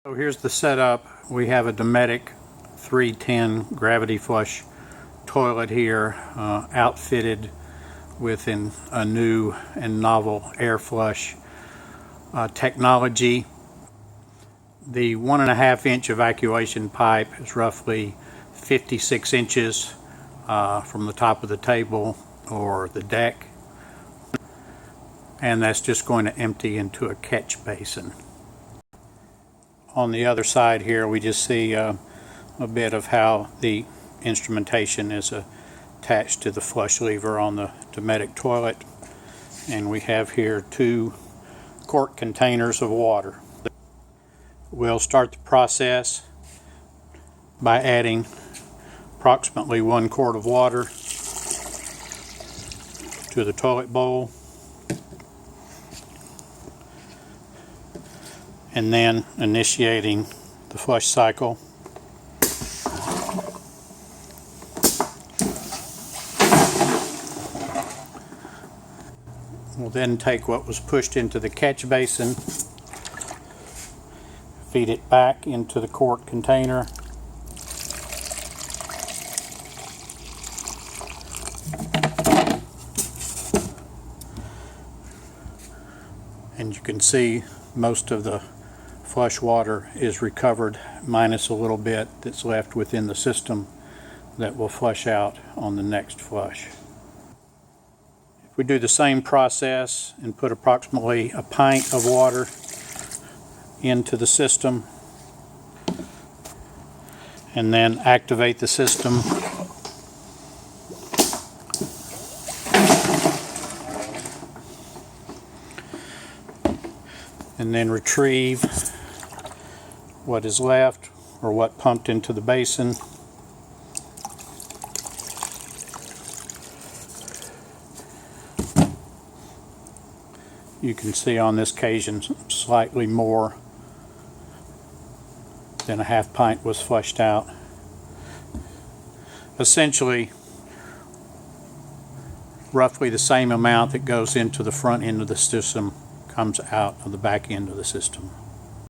So here's the setup. We have a Dometic 310 gravity flush toilet here, outfitted with a new and novel air flush technology. The 1.5 inch evacuation pipe is roughly 56 inches from the top of the table or the deck, and that's just going to empty into a catch basin. On the other side here we just see a bit of how the instrumentation is attached to the flush lever on the Dometic toilet, and we have here 2 quart containers of water. We'll start the process by adding approximately 1 quart of water to the toilet bowl, and then initiating the flush cycle. We'll then take what was pushed into the catch basin, feed it back into the quart container, and you can see most of the flush water is recovered, minus a little bit that's left within the system that will flush out on the next flush. If we do the same process and put approximately a pint of water into the system and then activate the system, and then retrieve what is left or what pumped into the basin, you can see on this occasion slightly more than a half pint was flushed out. Essentially, roughly the same amount that goes into the front end of the system comes out of the back end of the system.